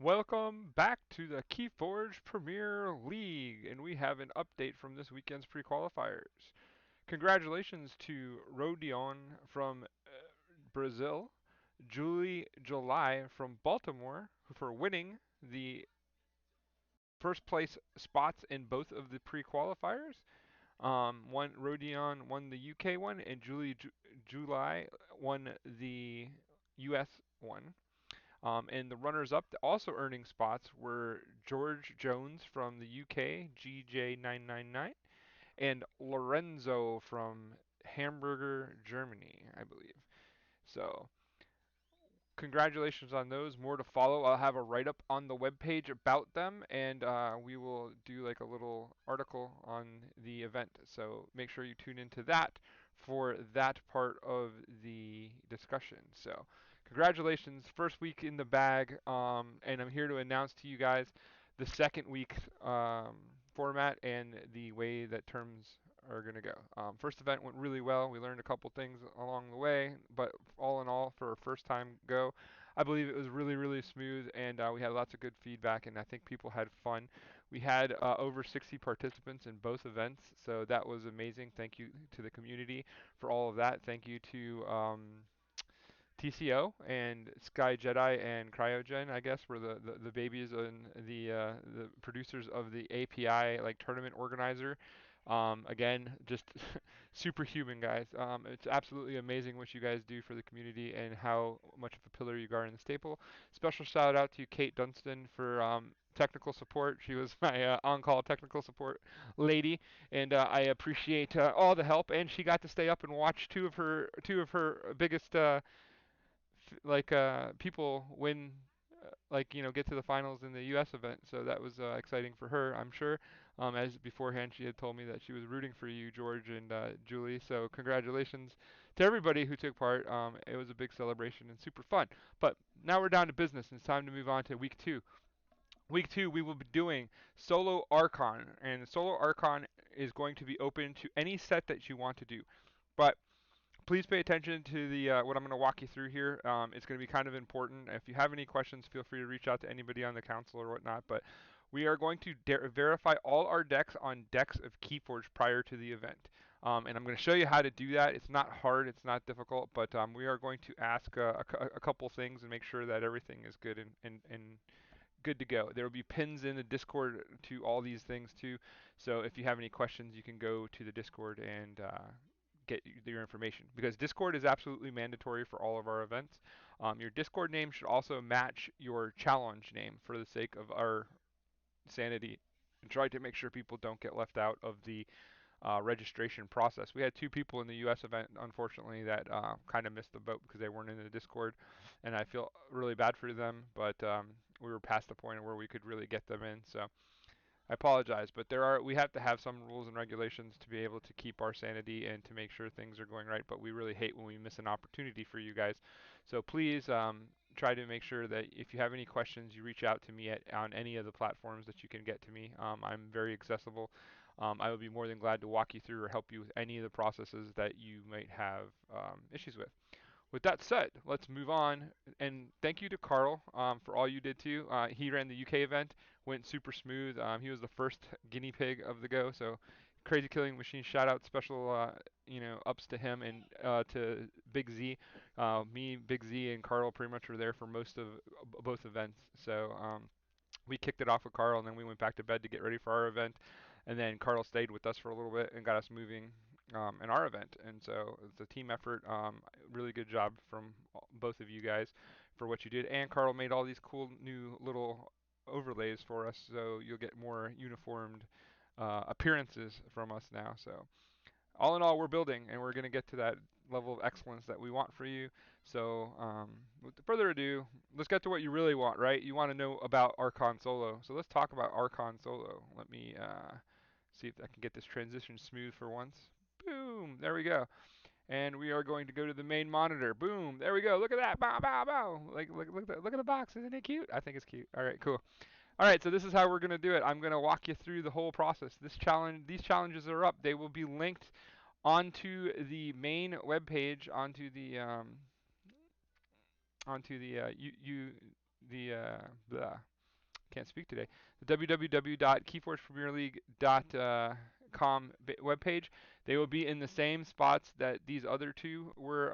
Welcome back to the Keyforge Premier League, and we have an update from this weekend's pre-qualifiers. Congratulations to Rodion from Brazil, Julie July from Baltimore for winning the first place spots in both of the pre-qualifiers. One Rodion won the UK one, and July won the US one. And the runners-up also earning spots were George Jones from the UK, GJ999, and Lorenzo from Hamburger, Germany, I believe. So, congratulations on those. More to follow. I'll have a write-up on the webpage about them, and we will do like a little article on the event. So make sure you tune into that for that part of the discussion. So congratulations, first week in the bag, and I'm here to announce to you guys the second week format and the way that terms are going to go. First event went really well. We learned a couple things along the way, but all in all, for a first time go, I believe it was really, really smooth, and we had lots of good feedback, and I think people had fun. We had over 60 participants in both events, so that was amazing. Thank you to the community for all of that. Thank you to TCO and Sky Jedi and Cryogen, I guess, were the babies and the producers of the API like tournament organizer. Again, just superhuman guys. It's absolutely amazing what you guys do for the community and how much of a pillar you are in the staple. Special shout out to Kate Dunstan for technical support. She was my on-call technical support lady, and I appreciate all the help. And she got to stay up and watch two of her biggest people win, get to the finals in the U.S. event. So that was exciting for her, I'm sure. As beforehand, she had told me that she was rooting for you, George and Julie. So congratulations to everybody who took part. It was a big celebration and super fun. But now we're down to business, and it's time to move on to week two. Week two, we will be doing Solo Archon, and Solo Archon is going to be open to any set that you want to do. But please pay attention to the what I'm going to walk you through here. It's going to be kind of important. If you have any questions, feel free to reach out to anybody on the council or whatnot. But we are going to verify all our decks on decks of Keyforge prior to the event. And I'm going to show you how to do that. It's not hard, it's not difficult, but we are going to ask a couple things and make sure that everything is good and good to go. There will be pins in the Discord to all these things too. So if you have any questions, you can go to the Discord and get your information, because Discord is absolutely mandatory for all of our events. Your Discord name should also match your challenge name for the sake of our sanity, and try to make sure people don't get left out of the registration process. We had two people in the U.S. event, unfortunately, that kind of missed the boat because they weren't in the Discord, and I feel really bad for them, but we were past the point where we could really get them in. So I apologize, but we have to have some rules and regulations to be able to keep our sanity and to make sure things are going right. But we really hate when we miss an opportunity for you guys. So please try to make sure that if you have any questions, you reach out to me on any of the platforms that you can get to me. I'm very accessible. I would be more than glad to walk you through or help you with any of the processes that you might have issues with. With that said, let's move on. And thank you to Carl for all you did too. He ran the UK event, went super smooth. He was the first guinea pig of the go. So Crazy Killing Machine, shout out, special ups to him and to Big Z. Me, Big Z, and Carl pretty much were there for most of both events. So we kicked it off with Carl, and then we went back to bed to get ready for our event. And then Carl stayed with us for a little bit and got us moving in our event. And so it's a team effort. Really good job from both of you guys for what you did. And Carl made all these cool new little overlays for us, so you'll get more uniformed appearances from us now. So all in all, we're building, and we're going to get to that level of excellence that we want for you. So, with further ado, let's get to what you really want, right? You want to know about Archon Solo. So let's talk about Archon Solo. Let me see if I can get this transition smooth for once. Boom, there we go. And we are going to go to the main monitor. Boom, there we go. Look at that. Bow, bow, bow. Look at the box. Isn't it cute? I think it's cute. All right, cool. All right, so this is how we're going to do it. I'm going to walk you through the whole process. These challenges are up. They will be linked onto the main web page, onto the the blah, can't speak today. The www.keyforgepremierleague.com webpage. They will be in the same spots that these other two were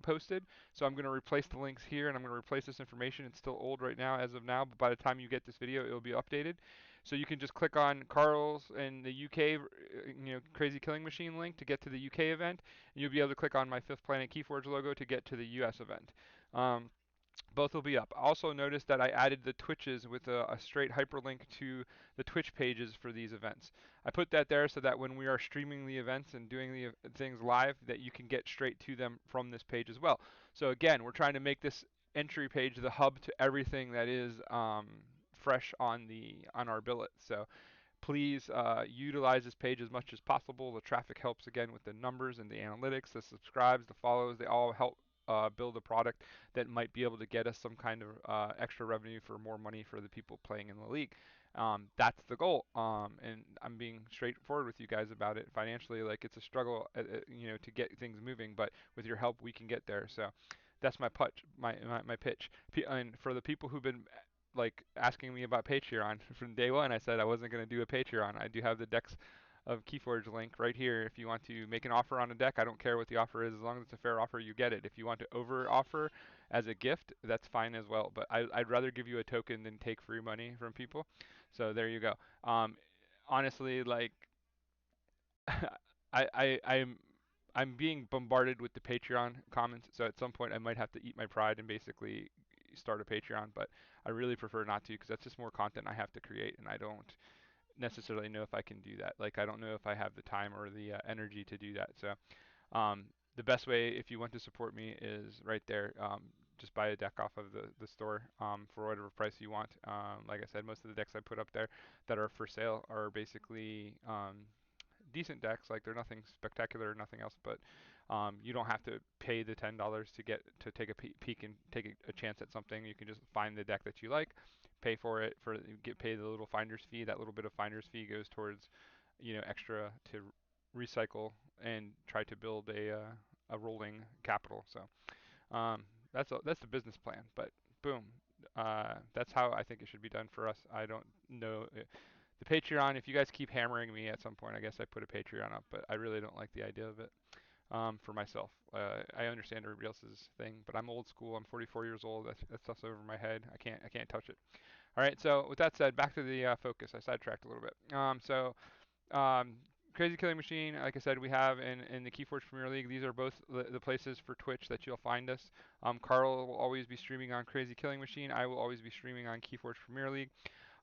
posted. So I'm going to replace the links here and I'm going to replace this information. It's still old right now as of now, but by the time you get this video, it will be updated. So you can just click on Carl's in the UK, Crazy Killing Machine link to get to the UK event, and you'll be able to click on my Fifth Planet Keyforge logo to get to the US event. Um, both will be up. Also notice that I added the Twitches with a straight hyperlink to the Twitch pages for these events. I put that there so that when we are streaming the events and doing the things live, that you can get straight to them from this page as well. So again, we're trying to make this entry page the hub to everything that is fresh on our billet. So please utilize this page as much as possible. The traffic helps again with the numbers and the analytics, the subscribes, the follows. They all help build a product that might be able to get us some kind of extra revenue for more money for the people playing in the league. That's the goal. And I'm being straightforward with you guys about it. Financially, like it's a struggle, to get things moving. But with your help, we can get there. So that's my pitch. And for the people who've been like asking me about Patreon from day one, I said I wasn't going to do a Patreon. I do have the decks of Keyforge link right here. If you want to make an offer on a deck, I don't care what the offer is, as long as it's a fair offer, you get it. If you want to over offer as a gift, that's fine as well. But I'd rather give you a token than take free money from people. So there you go. Um, honestly, like I'm being bombarded with the Patreon comments, so at some point I might have to eat my pride and basically start a Patreon, but I really prefer not to because that's just more content I have to create, and I don't necessarily know if I can do that. Like I don't know if I have the time or the energy to do that. So um, the best way if you want to support me is right there. Just buy a deck off of the store for whatever price you want. Like I said, most of the decks I put up there that are for sale are basically decent decks. Like they're nothing spectacular or nothing else, but you don't have to pay the $10 to get to take a peek and take a chance at something. You can just find the deck that you like, pay for it, pay the little finder's fee. That little bit of finder's fee goes towards extra to recycle and try to build a rolling capital. So that's the business plan. But boom, that's how I think it should be done for us. I don't know the Patreon. If you guys keep hammering me at some point, I guess I put a Patreon up. But I really don't like the idea of it for myself. I understand everybody else's thing, but I'm old school. I'm 44 years old. That stuff's over my head. I can't touch it. All right. So with that said, back to the focus. I sidetracked a little bit. Um, Crazy Killing Machine, like I said, we have in the Keyforge Premier League. These are both the places for Twitch that you'll find us. Carl will always be streaming on Crazy Killing Machine. I will always be streaming on Keyforge Premier League.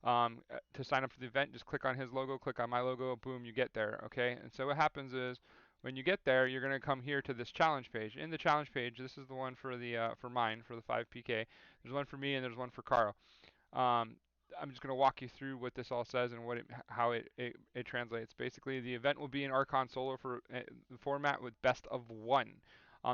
To sign up for the event, just click on his logo, click on my logo, boom, you get there, okay? And so what happens is when you get there, you're going to come here to this challenge page. In the challenge page, this is the one for the for mine for the 5PK. There's one for me and there's one for Carl. Um, I'm just going to walk you through what this all says and how it translates. Basically, the event will be in Archon Solo for the format with best of one.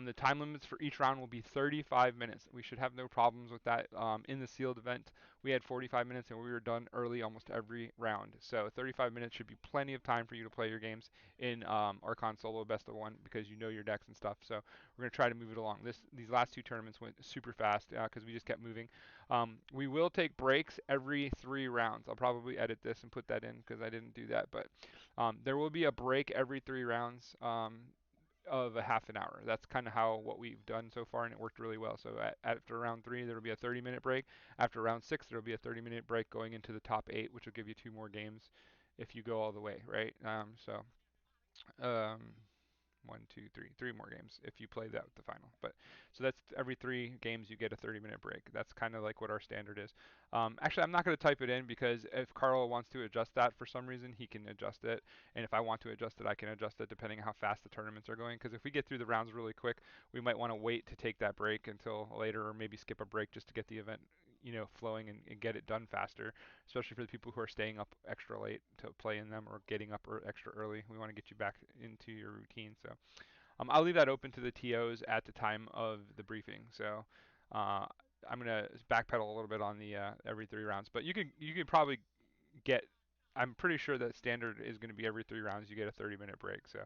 The time limits for each round will be 35 minutes. We should have no problems with that. In the sealed event, we had 45 minutes and we were done early almost every round. So 35 minutes should be plenty of time for you to play your games in Archon Solo best of one because you know your decks and stuff. So we're going to try to move it along. These last two tournaments went super fast because we just kept moving. We will take breaks every 3 rounds. I'll probably edit this and put that in because I didn't do that. But there will be a break every 3 rounds of a half an hour. That's kind of how what we've done so far, and it worked really well. So after round 3, there will be a 30-minute break. After round 6, there will be a 30-minute break going into the top 8, which will give you 2 more games if you go all the way, right? Um, 1, 2, 3 more games if you play that with the final. But so that's every 3 games you get a 30-minute break. That's kind of like what our standard is. Actually, I'm not going to type it in because if Carl wants to adjust that for some reason, he can adjust it. And if I want to adjust it, I can adjust it depending on how fast the tournaments are going. Because if we get through the rounds really quick, we might want to wait to take that break until later, or maybe skip a break just to get the event flowing and get it done faster, especially for the people who are staying up extra late to play in them or getting up extra early. We want to get you back into your routine. So I'll leave that open to the TOs at the time of the briefing. So uh, I'm gonna backpedal a little bit on the every 3 rounds, but you can probably get. I'm pretty sure that standard is going to be every 3 rounds you get a 30-minute break. So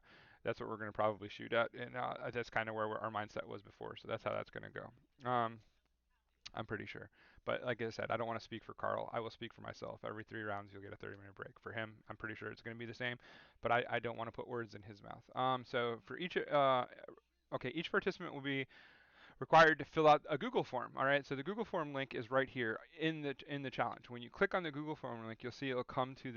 that's what we're going to probably shoot at, and that's kind of where our mindset was before. So that's how that's going to go. I'm pretty sure. But like I said, I don't want to speak for Carl. I will speak for myself. Every 3 rounds, you'll get a 30-minute break. For him, I'm pretty sure it's going to be the same, but I don't want to put words in his mouth. So for each, okay, each participant will be required to fill out a Google form. All right, so the Google form link is right here in the challenge. When you click on the Google form link, you'll see it'll come to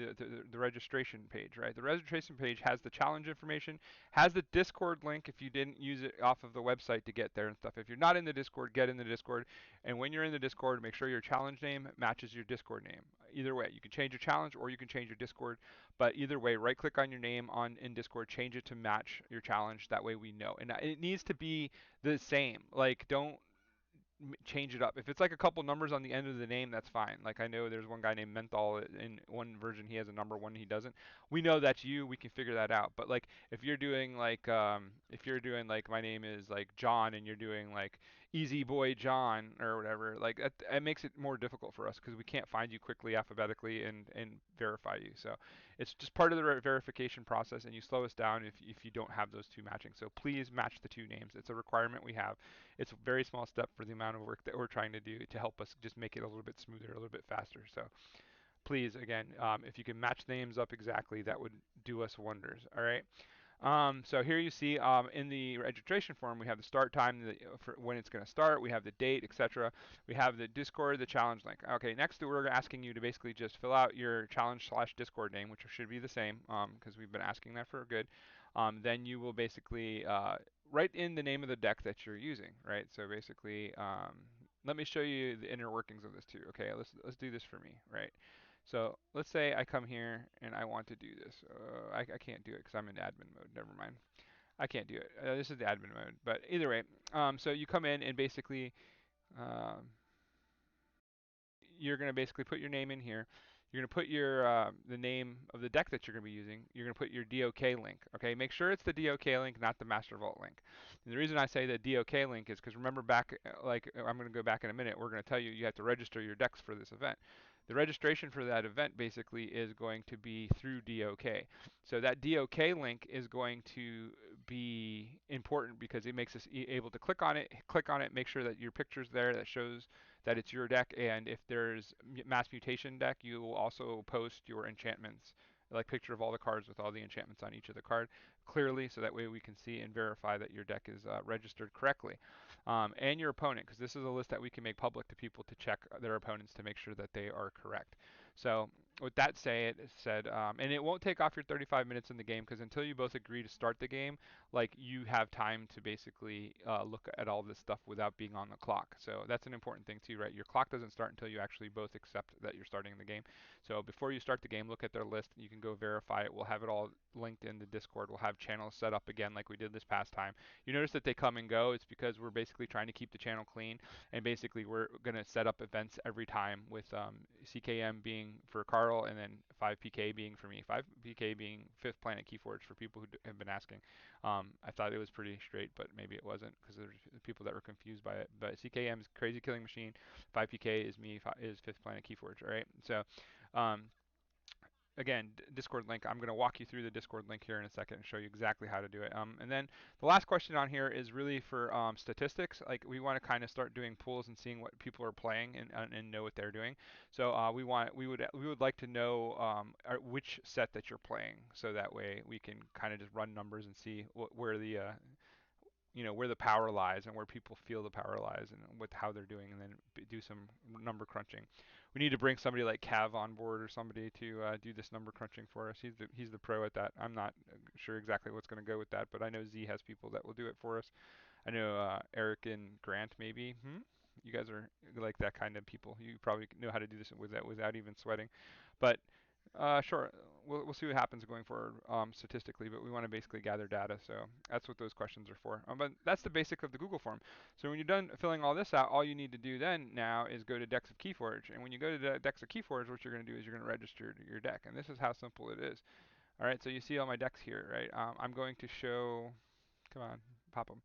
the registration page. Right, the registration page has the challenge information, has the Discord link if you didn't use it off of the website to get there and stuff. If you're not in the Discord, get in the Discord, and when you're in the Discord, make sure your challenge name matches your Discord name. Either way, you can change your challenge or you can change your Discord. But either way, right click on your name on in Discord, change it to match your challenge. That way we know. And it needs to be the same. Like, don't change it up. If it's like a couple numbers on the end of the name, that's fine. Like I know there's one guy named Menthol in one version he has a number, one he doesn't. We know that's you. We can figure that out. But like if you're doing like my name is like John and you're doing like Easy Boy John or whatever, like it makes it more difficult for us because we can't find you quickly alphabetically and verify you. So it's just part of the verification process, and you slow us down if you don't have those two matching. So please match the two names. It's a requirement we have. It's a very small step for the amount of work that we're trying to do to help us just make it a little bit smoother, a little bit faster. So please, again, if you can match names up exactly, that would do us wonders. All right. So here you see in the registration form, we have the start time, for when it's going to start, we have the date, etc. We have the Discord, the challenge link. Okay, next we're asking you to basically just fill out your challenge/Discord name, which should be the same because we've been asking that for good. Then you will basically write in the name of the deck that you're using, right? So basically, let me show you the inner workings of this too. Okay, let's do this for me, right? So let's say I come here and I want to do this. I can't do it because I'm in admin mode. Never mind. I can't do it. This is the admin mode. But either way, so you come in and basically um, you're going to basically put your name in here. You're going to put your the name of the deck that you're going to be using. You're going to put your DOK link. Okay, make sure it's the DOK link, not the Master Vault link. And the reason I say the DOK link is because remember back, like I'm going to go back in a minute. We're going to tell you you have to register your decks for this event. The registration for that event basically is going to be through DOK. So that DOK link is going to be important because it makes us able to click on it, make sure that your picture's there that shows that it's your deck, and if there's mass mutation deck, you will also post your enchantments, like picture of all the cards with all the enchantments on each of the card clearly, so that way we can see and verify that your deck is registered correctly. And your opponent, because this is a list that we can make public to people to check their opponents to make sure that they are correct. So with that said, and it won't take off your 35 minutes in the game because until you both agree to start the game, like you have time to basically look at all this stuff without being on the clock. So that's an important thing too, right? Your clock doesn't start until you actually both accept that you're starting the game. So before you start the game, look at their list. You can go verify it. We'll have it all linked in the Discord. We'll have channels set up again like we did this past time. You notice that they come and go. It's because we're basically trying to keep the channel clean, and basically we're going to set up events every time with CKM being for Carl and then 5PK being for me. 5PK being Fifth Planet Keyforge for people who have been asking. I thought it was pretty straight, but maybe it wasn't because there's people that were confused by it. But CKM is Crazy Killing Machine. 5PK is me, is Fifth Planet Keyforge. All right. So um, again, Discord link. I'm going to walk you through the Discord link here in a second and show you exactly how to do it. And then the last question on here is really for statistics. Like we want to kind of start doing pools and seeing what people are playing and know what they're doing. So we would like to know which set that you're playing, so that way we can kind of just run numbers and see where the where the power lies and where people feel the power lies and with how they're doing, and then do some number crunching. We need to bring somebody like Cav on board or somebody to do this number crunching for us. He's the pro at that. I'm not sure exactly what's going to go with that, but I know Z has people that will do it for us. I know Eric and Grant maybe. You guys are like that kind of people. You probably know how to do this without even sweating. But sure, we'll see what happens going forward statistically, but we want to basically gather data, so that's what those questions are for. But that's the basic of the Google form. So when you're done filling all this out, all you need to do then now is go to Decks of Keyforge, and when you go to Decks of Keyforge, what you're going to do is you're going to register your deck, and this is how simple it is. All right, so you see all my decks here, right? I'm going to show, come on, pop them.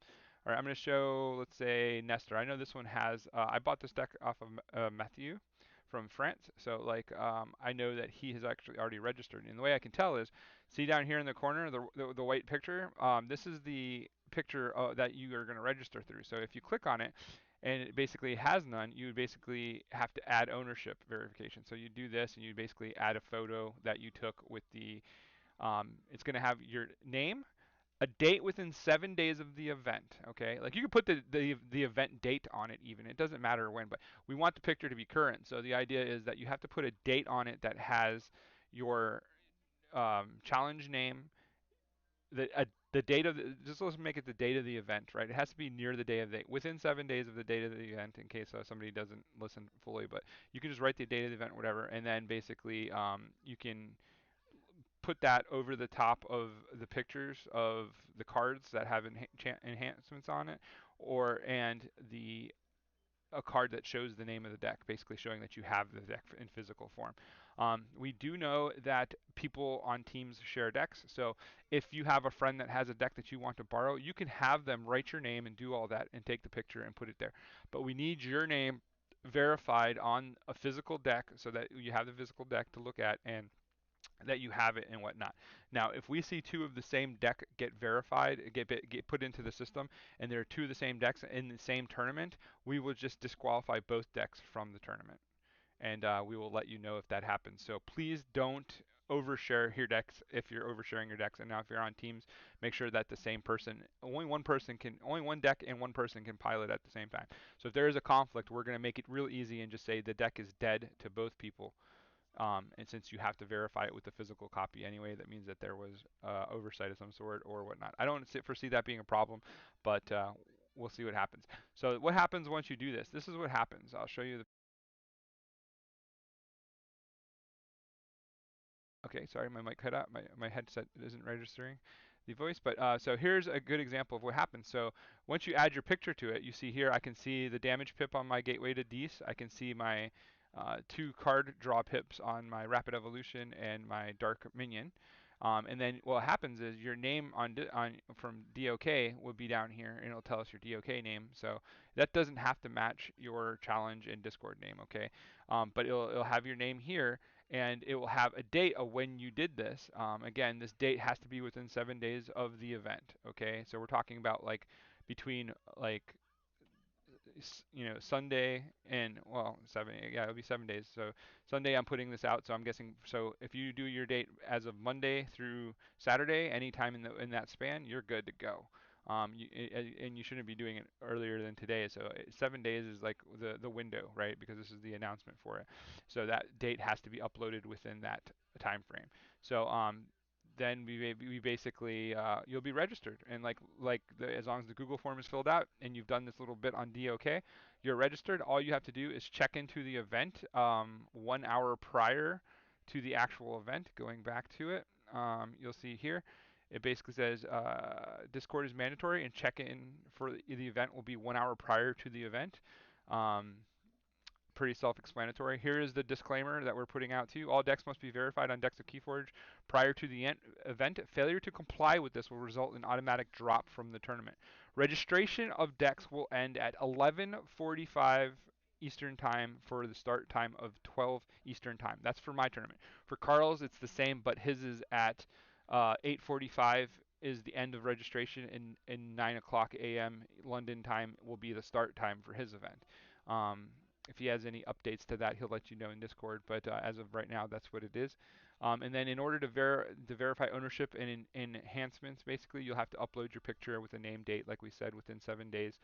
All right, I'm going to show, let's say, Nestor. I know this one has, I bought this deck off of Matthew from France. So like I know that he has actually already registered. And the way I can tell is, see down here in the corner, the white picture. This is the picture that you are going to register through. So if you click on it, and it basically has none, you would basically have to add ownership verification. So you do this, and you basically add a photo that you took with the. It's going to have your name, a date within 7 days of the event. Okay, like you can put the event date on it even. It doesn't matter when, but we want the picture to be current. So the idea is that you have to put a date on it that has your challenge name, the date of just let's make it the date of the event, right? It has to be near the day of the within 7 days of the date of the event, in case somebody doesn't listen fully. But you can just write the date of the event, whatever, and then basically you can put that over the top of the pictures of the cards that have enhancements on it, or and the a card that shows the name of the deck, basically showing that you have the deck in physical form. We do know that people on teams share decks, so if you have a friend that has a deck that you want to borrow, you can have them write your name and do all that and take the picture and put it there. But we need your name verified on a physical deck so that you have the physical deck to look at and that you have it and whatnot. Now, if we see two of the same deck get verified, get put into the system, and there are two of the same decks in the same tournament, we will just disqualify both decks from the tournament, and we will let you know if that happens. So please don't overshare your decks if you're oversharing your decks. And now if you're on teams, make sure that the same person, only one deck and one person can pilot at the same time. So if there is a conflict, we're going to make it real easy and just say the deck is dead to both people, and since you have to verify it with the physical copy anyway, that means that there was oversight of some sort or whatnot. I don't foresee that being a problem, but we'll see what happens. So what happens once you do this? This is what happens. I'll show you the. Okay, sorry, my mic cut out. My headset isn't registering the voice, but so here's a good example of what happens. So once you add your picture to it, you see here I can see the damage pip on my Gateway to Dees. I can see my two card draw pips on my Rapid Evolution and my Dark Minion. And then what happens is your name on from DOK will be down here, and it'll tell us your DOK name. So that doesn't have to match your challenge and Discord name, okay? But it'll have your name here, and it will have a date of when you did this. Again, this date has to be within 7 days of the event. Okay, so we're talking about like between like Sunday and well 7, yeah, it'll be 7 days. So Sunday I'm putting this out, so I'm guessing, so if you do your date as of Monday through Saturday, anytime in that span, you're good to go. And you shouldn't be doing it earlier than today. So 7 days is like the window, right? Because this is the announcement for it. So that date has to be uploaded within that time frame. So then we basically you'll be registered, and as long as the Google form is filled out and you've done this little bit on DOK, you're registered. All you have to do is check into the event 1 hour prior to the actual event. Going back to it, you'll see here it basically says Discord is mandatory, and check-in for the event will be 1 hour prior to the event. Um, Pretty self-explanatory. Here is the disclaimer that we're putting out to you. All decks must be verified on Decks of Keyforge prior to the event. Failure to comply with this will result in automatic drop from the tournament. Registration of decks will end at 11:45 Eastern Time for the start time of 12 Eastern Time. That's for my tournament. For Carl's, it's the same, but his is at 8:45 is the end of registration, and 9 o'clock a.m. London time will be the start time for his event. Um, if he has any updates to that, he'll let you know in Discord. But as of right now, that's what it is. And then in order to verify ownership and enhancements, basically, you'll have to upload your picture with a name date, like we said, within 7 days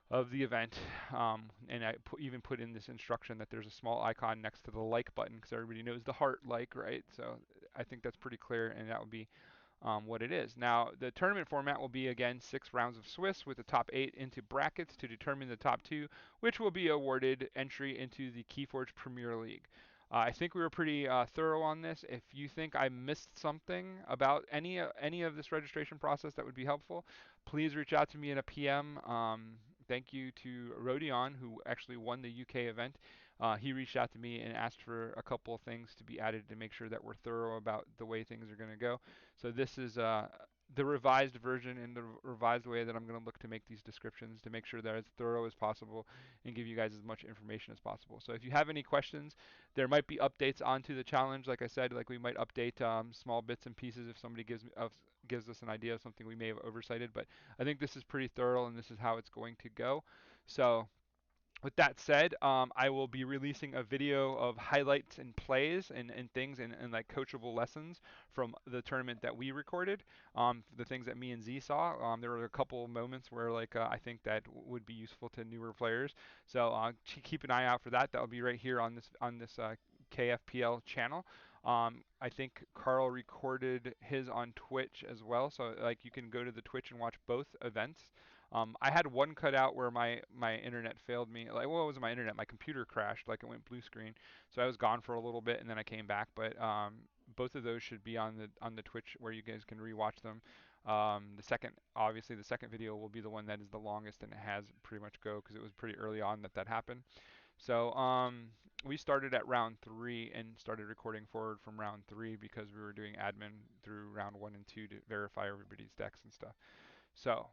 of the event. And I even put in this instruction that there's a small icon next to the like button, because everybody knows the heart like, right? So I think that's pretty clear, and that would be what it is. Now, the tournament format will be, again, 6 rounds of Swiss with the top 8 into brackets to determine the top 2, which will be awarded entry into the Keyforge Premier League. I think we were pretty thorough on this. If you think I missed something about any of this registration process that would be helpful, please reach out to me in a PM. Thank you to Rodion, who actually won the UK event. He reached out to me and asked for a couple of things to be added to make sure that we're thorough about the way things are going to go. So this is the revised version and the revised way that I'm going to look to make these descriptions to make sure they're as thorough as possible and give you guys as much information as possible. So if you have any questions, there might be updates onto the challenge. Like I said, like we might update small bits and pieces if somebody gives us an idea of something we may have oversighted. But I think this is pretty thorough, and this is how it's going to go. So With that said, I will be releasing a video of highlights and plays and things and like coachable lessons from the tournament that we recorded. The things that me and Z saw. There were a couple moments where like I think that would be useful to newer players. So keep an eye out for that. That'll be right here on this KFPL channel. I think Carl recorded his on Twitch as well, so like you can go to the Twitch and watch both events. I had one cut out where my internet failed me. Like, well, it wasn't my internet. My computer crashed. Like, it went blue screen. So I was gone for a little bit, and then I came back. But both of those should be on the Twitch where you guys can rewatch them. Obviously, the second video will be the one that is the longest, and it has pretty much go because it was pretty early on that happened. So we started at round three and started recording forward from round three because we were doing admin through round one and two to verify everybody's decks and stuff. So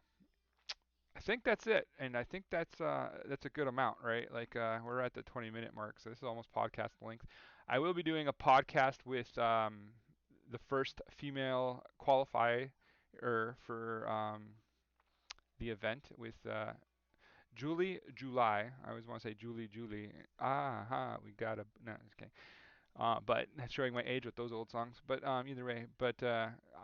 I think that's it, and I think that's a good amount, right? Like we're at the 20-minute mark, so this is almost podcast length. I will be doing a podcast with the first female qualifier for the event with July. I always want to say Julie. Ah ha, we got a no, just kidding. But that's showing my age with those old songs. But either way, but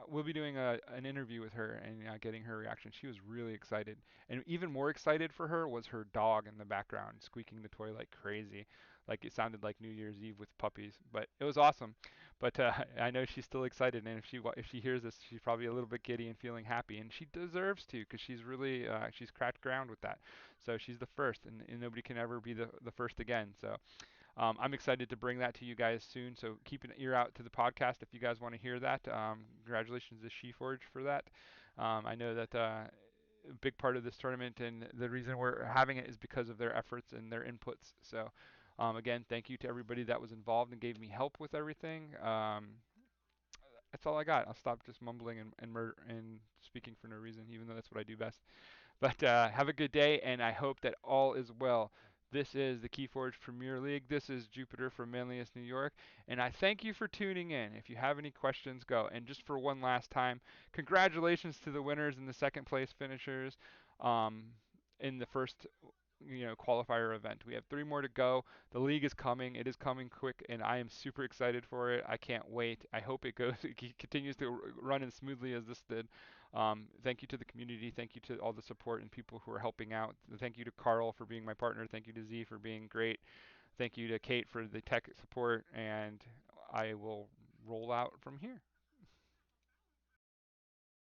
we'll be doing an interview with her and getting her reaction. She was really excited, and even more excited for her was her dog in the background squeaking the toy like crazy, like it sounded like New Year's Eve with puppies. But it was awesome. But I know she's still excited, and if she hears this, she's probably a little bit giddy and feeling happy, and she deserves to, because she's cracked ground with that. So she's the first, and nobody can ever be the first again. So I'm excited to bring that to you guys soon, so keep an ear out to the podcast if you guys want to hear that. Congratulations to SheForge for that. I know that a big part of this tournament and the reason we're having it is because of their efforts and their inputs. So again, thank you to everybody that was involved and gave me help with everything. That's all I got. I'll stop just mumbling and speaking for no reason, even though that's what I do best. But have a good day, and I hope that all is well. This is the Keyforge Premier League. This is Jupiter from Manlius, New York, and I thank you for tuning in. If you have any questions, go. And just for one last time, congratulations to the winners and the second place finishers um, in the first qualifier event. We have three more to go. The league is coming. It is coming quick, and I am super excited for it. I can't wait. I hope it goes. It continues to run as smoothly as this did. Thank you to the community. Thank you to all the support and people who are helping out. Thank you to Carl for being my partner. Thank you to Z for being great. Thank you to Kate for the tech support, and I will roll out from here.